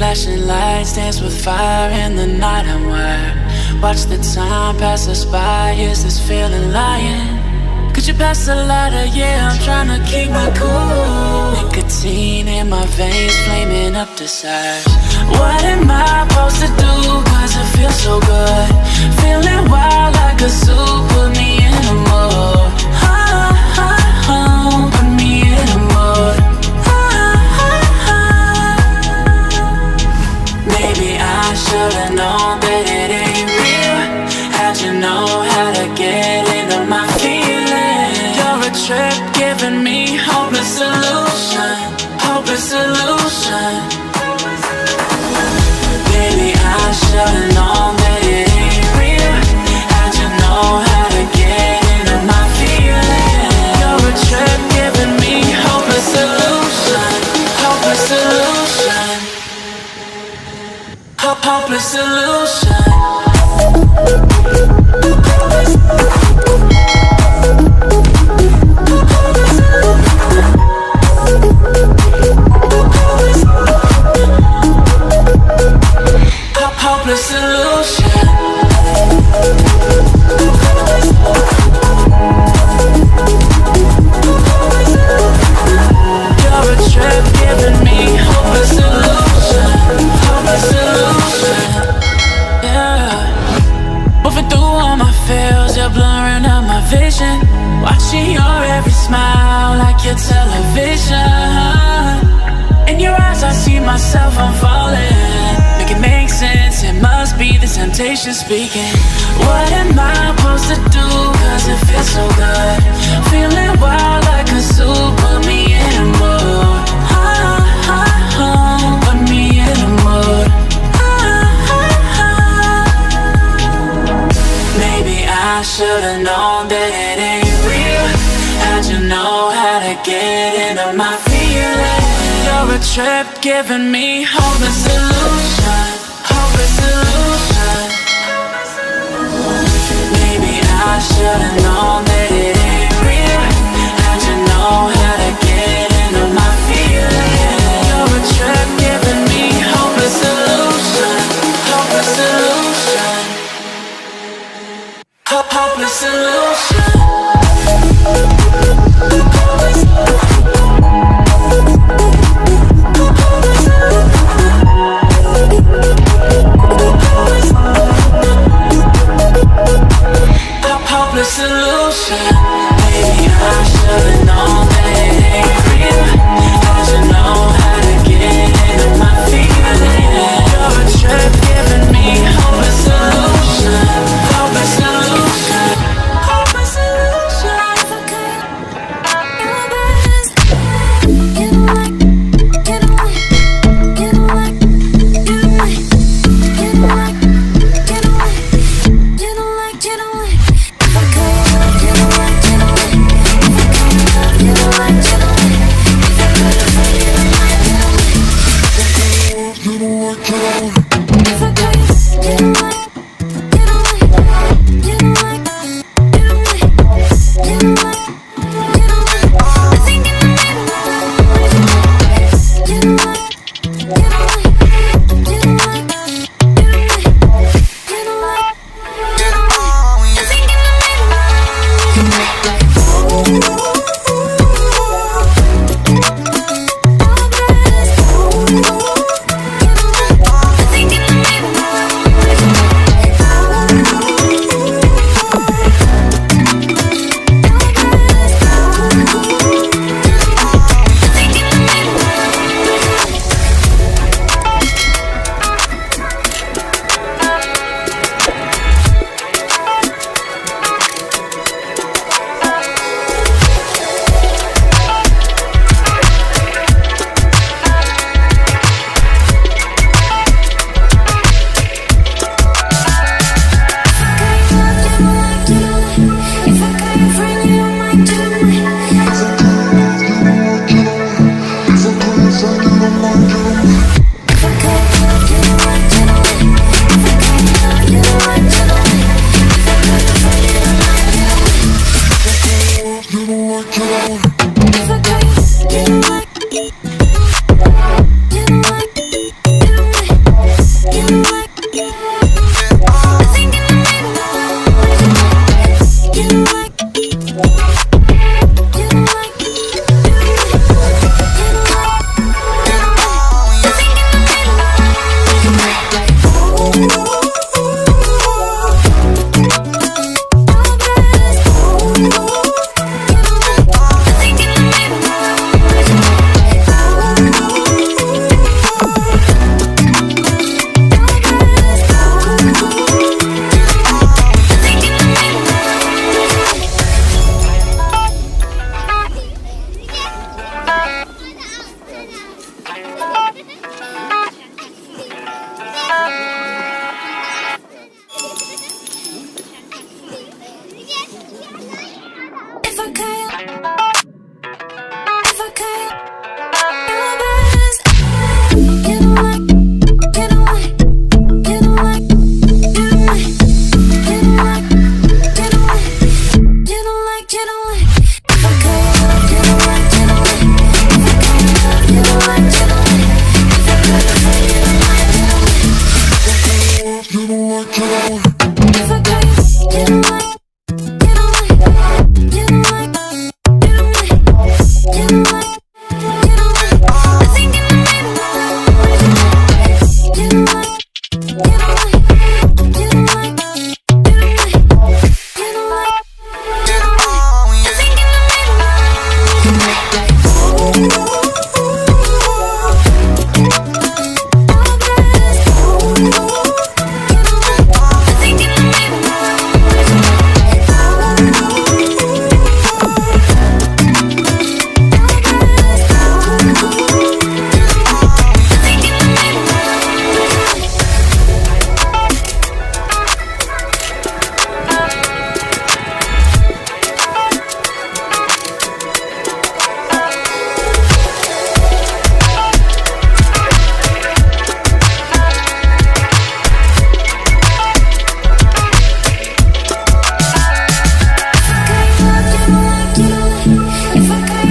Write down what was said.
Flashing lights dance with fire in the night. I'm wired. Watch the time pass us by. Is this feeling lying? Could you pass the lighter? Yeah, I'm trying to keep my cool. Nicotine in my veins, flaming up desires. What am I supposed to do? Cause it feels so good. Feeling wild like a zoo. Put me in a mood. Put me in a mood. Maybe I should've known that it ain't real. How'd you know how to get into my feelings? You're a trip giving me hopeless solution. Hopeless solution. Baby, I should've known that it ain't real. How'd you know how to get into my feelings? You're a trip giving me hopeless solution. Hopeless solution. Hopeless solution. Hopeless solution. You're a trip giving me hopeless solution. Hopeless solution. Yeah. Moving through all my feels, you're blurring out my vision. Watching your every smile like your television. In your eyes I see myself, I'm falling. Make it make sense, it must be the temptation speaking. What am I supposed to do? Cause it feels so good. Feeling wild like a zoo. Put me in a mood. Put me in a mood. Maybe I should've known that it ain't real. How'd you know how to get into my feelings? You're a trip giving me hopeless solution. Hopeless solution. Maybe I should've known that it ain't real. How'd you know how to get into my feelings? You're a trip giving me hopeless solution. Hopeless solution. Hopeless solution. Hopeless solution. okay.